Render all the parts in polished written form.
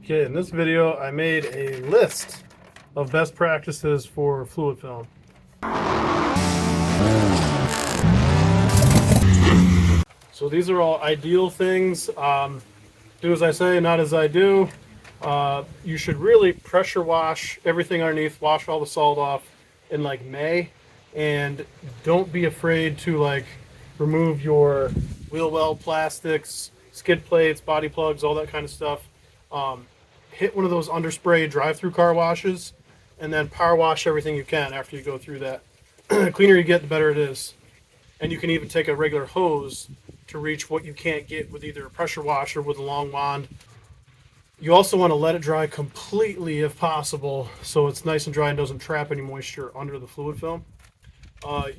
Okay, in this video, I made a list of best practices for fluid film. So these are all ideal things. Do as I say, not as I do. You should really pressure wash everything underneath, wash all the salt off in like May, and don't be afraid to like remove your wheel well plastics, skid plates, body plugs, all that kind of stuff. Hit one of those underspray drive-through car washes, and then power wash everything you can after you go through that. The cleaner you get, the better it is. And you can even take a regular hose to reach what you can't get with either a pressure wash or with a long wand. You also want to let it dry completely if possible, so it's nice and dry and doesn't trap any moisture under the fluid film.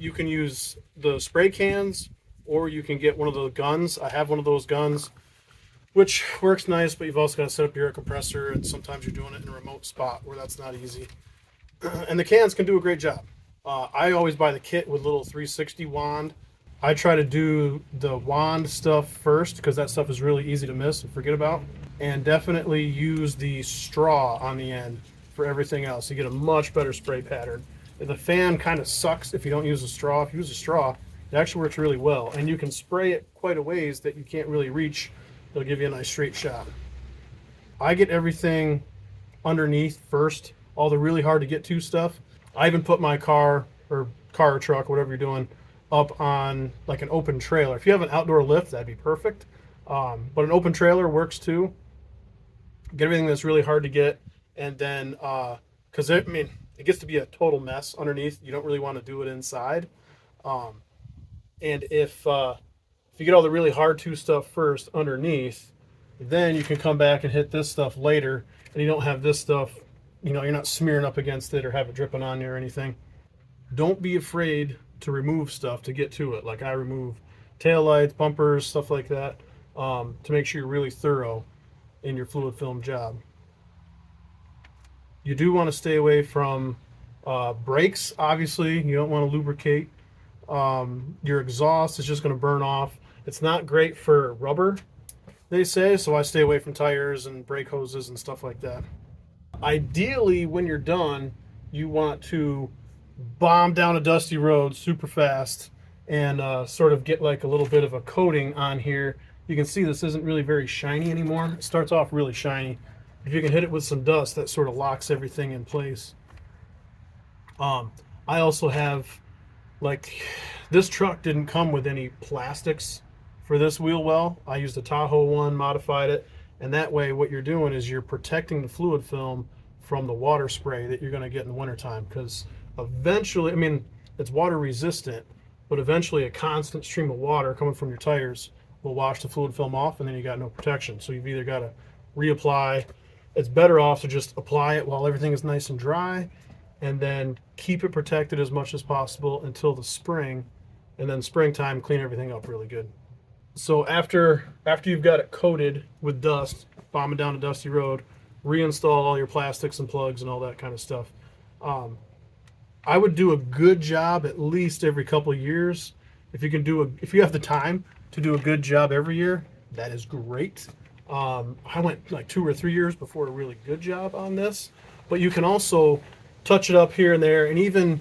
You can use the spray cans, or you can get one of the guns. I have one of those guns, which works nice, but you've also got to set up your air compressor, and sometimes you're doing it in a remote spot where that's not easy. And the cans can do a great job. I always buy the kit with little 360 wand. I try to do the wand stuff first because that stuff is really easy to miss and forget about. And definitely use the straw on the end for everything else. You get a much better spray pattern. The fan kind of sucks if you don't use a straw. If you use a straw, it actually works really well. And you can spray it quite a ways that you can't really reach. It'll give you a nice straight shot. I get everything underneath first, all the really hard to get to stuff. I even put my car or truck, whatever you're doing, up on like an open trailer. If you have an outdoor lift, that'd be perfect. But an open trailer works too. Get everything that's really hard to get, and then because it gets to be a total mess underneath. You don't really want to do it inside. And if you get all the really hard to stuff first underneath, then you can come back and hit this stuff later, and you don't have this stuff. You're not smearing up against it or have it dripping on you or anything. Don't be afraid to remove stuff to get to it. Like I remove taillights, bumpers, stuff like that, to make sure you're really thorough in your fluid film job. You do want to stay away from brakes. Obviously, you don't want to lubricate. Your exhaust is just going to burn off. It's not great for rubber, they say, so I stay away from tires and brake hoses and stuff like that. Ideally, when you're done, you want to bomb down a dusty road super fast and sort of get like a little bit of a coating on here. You can see this isn't really very shiny anymore. It starts off really shiny. If you can hit it with some dust, that sort of locks everything in place. I also have, like, this truck didn't come with any plastics for this wheel well. I used a Tahoe one, modified it, and that way what you're doing is you're protecting the fluid film from the water spray that you're going to get in the wintertime, because eventually, it's water resistant, but eventually a constant stream of water coming from your tires will wash the fluid film off, and then you got no protection. So you've either got to reapply. It's better off to just apply it while everything is nice and dry, and then keep it protected as much as possible until the spring, and then springtime, clean everything up really good. So after you've got it coated with dust, bombing down a dusty road, reinstall all your plastics and plugs and all that kind of stuff. I would do a good job at least every couple of years. If you have the time to do a good job every year, that is great. I went like 2 or 3 years before a really good job on this, but you can also touch it up here and there, and even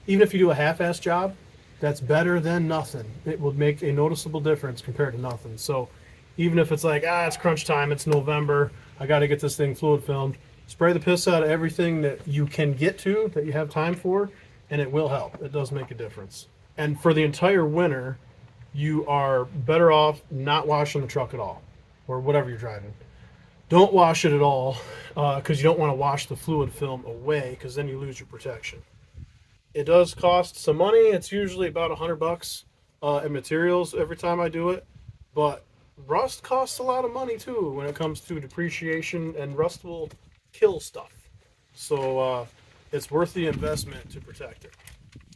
if you do a half-ass job, that's better than nothing. It will make a noticeable difference compared to nothing. So even if it's like, it's crunch time, it's November, I got to get this thing fluid filmed, spray the piss out of everything that you can get to, that you have time for, and it will help. It does make a difference. And for the entire winter, you are better off not washing the truck at all, or whatever you're driving. Don't wash it at all, because you don't want to wash the fluid film away, because then you lose your protection. It does cost some money. It's usually about $100 in materials every time I do it, but rust costs a lot of money too when it comes to depreciation, and rust will kill stuff. So it's worth the investment to protect it.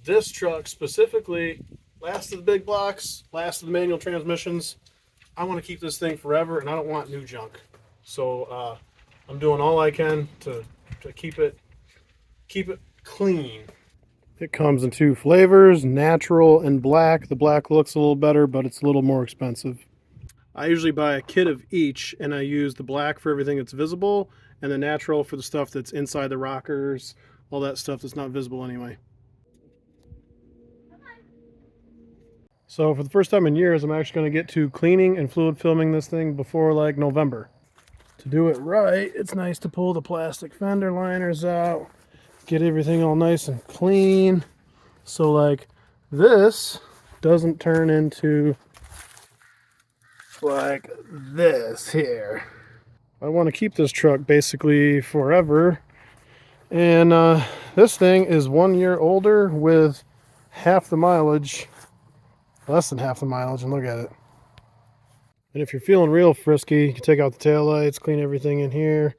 This truck specifically, last of the big blocks, last of the manual transmissions. I want to keep this thing forever, and I don't want new junk. So I'm doing all I can to keep it clean. It comes in 2 flavors, natural and black. The black looks a little better, but it's a little more expensive. I usually buy a kit of each, and I use the black for everything that's visible and the natural for the stuff that's inside the rockers, all that stuff that's not visible anyway. So for the first time in years, I'm actually going to get to cleaning and fluid filming this thing before like November. To do it right, it's nice to pull the plastic fender liners out, get everything all nice and clean. So like this doesn't turn into like this here. I want to keep this truck basically forever. And this thing is 1 year older with half the mileage, less than half the mileage, and look at it. And if you're feeling real frisky, you can take out the taillights, clean everything in here.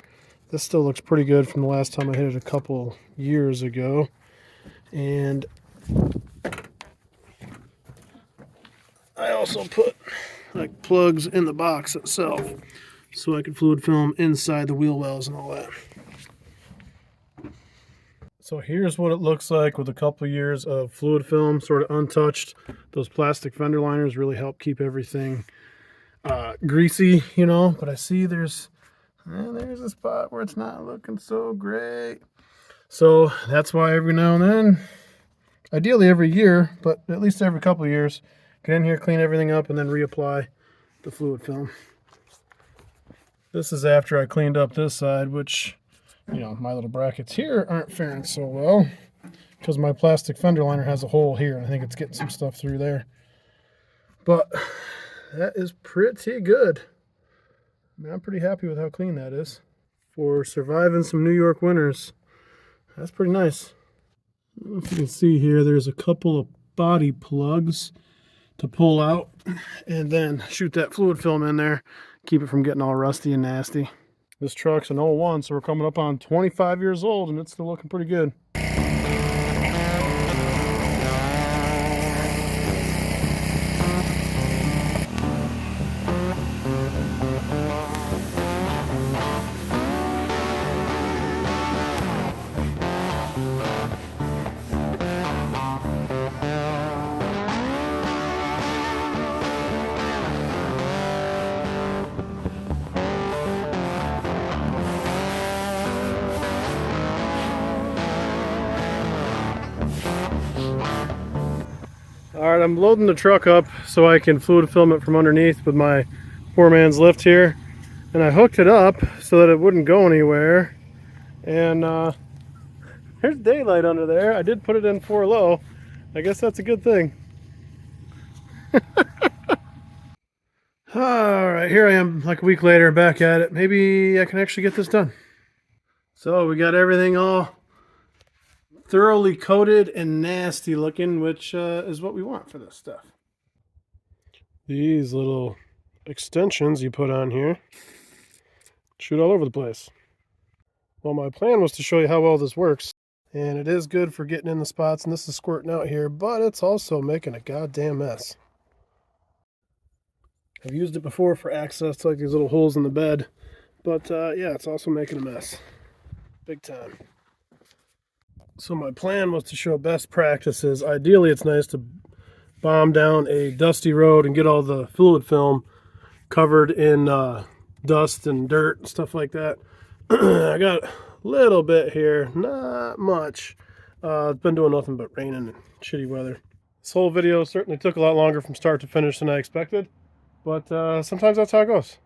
This still looks pretty good from the last time I hit it a couple years ago. And I also put like plugs in the box itself so I can fluid film inside the wheel wells and all that. So here's what it looks like with a couple years of fluid film sort of untouched. Those plastic fender liners really help keep everything greasy, you know, but I see there's a spot where it's not looking so great. So that's why every now and then, ideally every year, but at least every couple of years, get in here, clean everything up, and then reapply the fluid film. This is after I cleaned up this side, which, you know, my little brackets here aren't faring so well because my plastic fender liner has a hole here, and I think it's getting some stuff through there. But that is pretty good. I mean, I'm pretty happy with how clean that is. For surviving some New York winters, that's pretty nice. I don't know if you can see here, there's a couple of body plugs to pull out and then shoot that fluid film in there, keep it from getting all rusty and nasty. This truck's an 01, so we're coming up on 25 years old and it's still looking pretty good. Alright, I'm loading the truck up so I can fluid film it from underneath with my poor man's lift here. And I hooked it up so that it wouldn't go anywhere. And there's daylight under there. I did put it in 4 low. I guess that's a good thing. Alright, here I am like a week later, back at it. Maybe I can actually get this done. So we got everything all thoroughly coated and nasty looking, which is what we want for this stuff. These little extensions you put on here shoot all over the place. Well, my plan was to show you how well this works, and it is good for getting in the spots, and this is squirting out here, but it's also making a goddamn mess. I've used it before for access to like these little holes in the bed, but yeah, it's also making a mess. Big time. So my plan was to show best practices. Ideally, it's nice to bomb down a dusty road and get all the fluid film covered in dust and dirt and stuff like that. I got a little bit here, not much. It's been doing nothing but raining and shitty weather. This whole video certainly took a lot longer from start to finish than I expected, but sometimes that's how it goes.